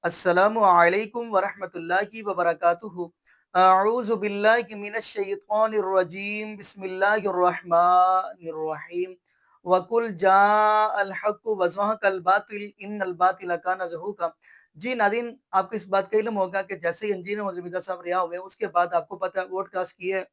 السلام علیکم ورحمۃ اللہ وبرکاتہ۔ اعوذ باللہ من الشیطان الرجیم، بسم اللہ الرحمن الرحیم۔ وَقُلْ جَاءَ الْحَقُّ وَزَهَقَ الْبَاطِلُ إِنَّ الْبَاطِلَ كَانَ زَهُوقًا۔ جی ناظرین، آپ کو اس بات کا علم ہوگا کہ جیسے ہی انجینئر مزیدہ صاحب رہا ہوئے اس کے بعد آپ کو پتہ ہے ووڈ کاسٹ کی ہے،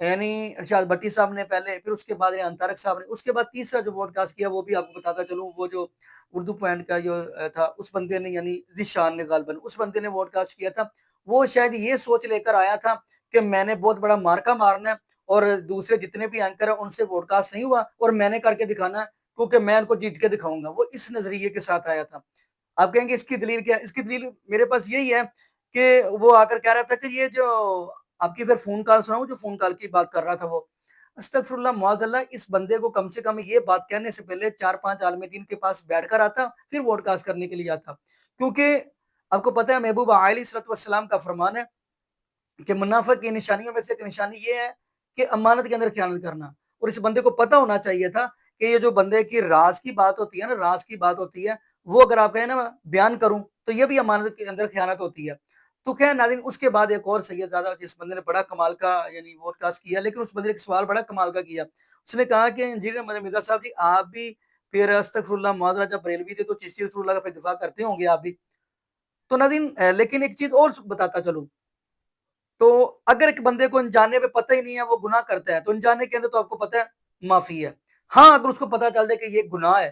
یعنی ارشاد بھٹی صاحب نے پہلے، پھر اس کے بعد ریحان طارق صاحب نے، اس کے بعد تیسرا جو پوڈ کاسٹ کیا وہ بھی آپ کو بتاتا چلوں، وہ جو اردو پوائنٹ کا جو تھا اس بندے نے، یعنی ذیشان نے، غالباً اس بندے نے پوڈ کاسٹ کیا تھا۔ وہ شاید یہ سوچ لے کر آیا تھا کہ میں نے بہت بڑا مارکا مارنا ہے اور دوسرے جتنے بھی اینکر ہیں ان سے پوڈ کاسٹ نہیں ہوا اور میں نے کر کے دکھانا ہے کیونکہ میں ان کو جیت کے دکھاؤں گا۔ وہ اس نظریے کے ساتھ آیا تھا۔ آپ کہیں گے اس کی دلیل کیا ہے؟ اس کی دلیل میرے پاس یہی ہے کہ وہ آ کر کہہ رہا تھا کہ یہ جو آپ کی پھر فون کال سناؤں، جو فون کال کی بات کر رہا تھا وہ، استغفر اللہ معاذ اللہ، اس بندے کو کم سے کم یہ بات کہنے سے پہلے 4-5 عالم دین کے پاس بیٹھ کر آتا، پھر ووڈ کاسٹ کرنے کے لیے آتا۔ کیونکہ آپ کو پتہ ہے محبوب علیہ السلام کا فرمان ہے کہ منافق کی نشانیوں میں سے ایک نشانی یہ ہے کہ امانت کے اندر خیانت کرنا۔ اور اس بندے کو پتہ ہونا چاہیے تھا کہ یہ جو بندے کی راز کی بات ہوتی ہے نا، راز کی بات ہوتی ہے، وہ اگر آپ کہیں نا بیان کروں تو یہ بھی امانت کے اندر خیانت ہوتی ہے۔ تو خیر ناظرین، اس کے بعد ایک اور سید زادہ جس بندے نے بڑا کمال کا یعنی ووڈ کاسٹ کیا، لیکن اس بندے نے ایک سوال بڑا کمال کا کیا۔ اس نے کہا کہ انجینئر مدنی مرزا صاحب جی، آپ بھی پھر استغفر اللہ معاذ اللہ جب بریلوی تھے تو چشتی رسول اللہ کا پھر دفاع کرتے ہوں گے آپ بھی۔ تو ناظرین لیکن ایک چیز اور بتاتا چلوں، تو اگر ایک بندے کو انجانے پہ پتہ ہی نہیں ہے وہ گناہ کرتا ہے تو انجانے کے اندر تو آپ کو پتہ ہے معافی ہے۔ ہاں اگر اس کو پتہ چل جائے کہ یہ گناہ ہے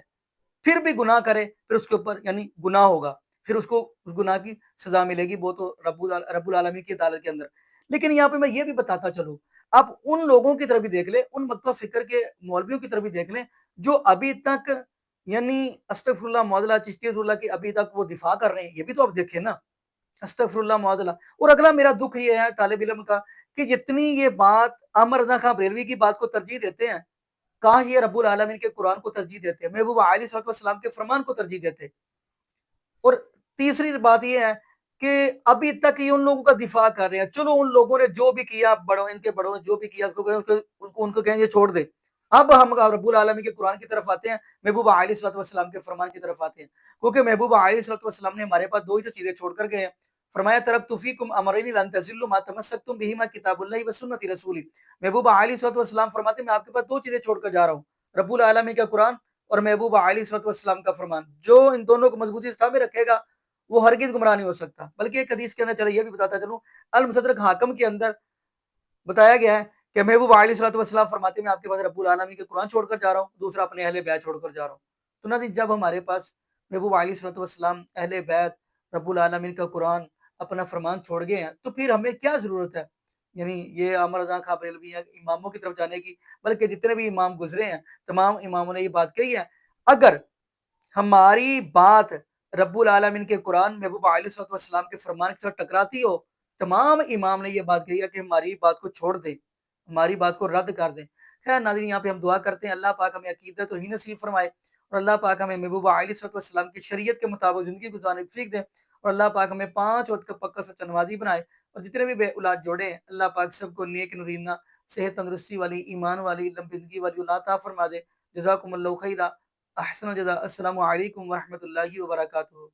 پھر بھی گناہ کرے، پھر اس کے اوپر یعنی گناہ ہوگا، پھر اس کو اس گناہ کی سزا ملے گی، وہ تو رب العالمین کی عدالت کے اندر۔ لیکن یہاں پہ میں یہ بھی بتاتا چلوں، آپ ان لوگوں کی طرف بھی دیکھ لیں، ان مکتب فکر کے مولویوں کی طرف بھی دیکھ لیں جو ابھی تک یعنی استغفر اللہ معاذ اللہ چشتی رسول اللہ کی ابھی تک وہ دفاع کر رہے ہیں، یہ بھی تو آپ دیکھیں نا، استغفر اللہ معاذ اللہ۔ اور اگلا میرا دکھ یہ ہے طالب علم کا کہ جتنی یہ بات عامر رضا خان بریلوی کی بات کو ترجیح دیتے ہیں، کاش یہ رب العالمین کے قرآن کو ترجیح دیتے، محبوب علیہ السلام کے فرمان کو ترجیح دیتے۔ اور تیسری بات یہ ہے کہ ابھی تک یہ ان لوگوں کا دفاع کر رہے ہیں، چلو ان لوگوں نے جو بھی کیا، بڑوں ان کے بڑوں نے جو بھی کیا ان کو کہیں گے چھوڑ دے۔ اب ہم رب العالمین کے قرآن کی طرف آتے ہیں، محبوب علیہ السلام کے فرمان کی طرف آتے ہیں، کیونکہ محبوب علیہ السلام نے ہمارے پاس دو ہی تو چیزیں چھوڑ کر گئے ہیں۔ فرمایا ترکت فیکم امرین لن تضلوا ما تمسکتم بہما کتاب اللہ و سنت رسولی۔ محبوب علیہ السلام فرماتے ہیں میں آپ کے پاس دو چیزیں چھوڑ کر جا رہا ہوں، رب العالمین کا قرآن اور محبوب علیہ السلام کا فرمان۔ جو ان دونوں کو مضبوطی سے تھامے رکھے گا وہ ہرگز گمراہ نہیں ہو سکتا۔ بلکہ ایک حدیث کے اندر چلے یہ بھی بتاتا چلوں، المصدرک حاکم کے اندر بتایا گیا ہے کہ محبوب علیہ السلام فرماتے ہیں میں آپ کے پاس رب العالمین کے قرآن چھوڑ کر جا رہا ہوں، دوسرا اپنے اہل بیت چھوڑ کر جا رہا ہوں۔ تو ناظرین جب ہمارے پاس محبوب علیہ السلام، اہل بیت، رب العالمین کا قرآن، اپنا فرمان چھوڑ گئے ہیں تو پھر ہمیں کیا ضرورت ہے یعنی یہ عامر رضا خان بریلوی اماموں کی طرف جانے کی؟ بلکہ جتنے بھی امام گزرے ہیں تمام اماموں نے یہ بات کہی ہے، اگر ہماری بات رب العالمین کے قرآن، محبوب علیہ السلام کے فرمان کے ساتھ ٹکراتی ہو، تمام امام نے یہ بات کہی ہے کہ ہماری بات کو چھوڑ دیں، ہماری بات کو رد کر دیں۔ خیر ناظرین، یہاں پہ ہم دعا کرتے ہیں اللہ پاک ہمیں عقیدت ہی نصیب فرمائے اور اللہ پاک ہمیں محبوب علیہ السلام کی شریعت کے مطابق زندگی گزارنے کی سیکھ دیں، اور اللہ پاک ہمیں 5 وقت کا پکا سچا نمازی بنائے، اور جتنے بھی بے اولاد جوڑے ہیں اللہ پاک سب کو نیک نرینہ، صحت تندرستی والی، ایمان والی، لمبی زندگی والی اولاد عطا فرما دے۔ جزاکم اللہ خیرہ، احسن الجزاء، السلام علیکم ورحمۃ اللہ وبرکاتہ۔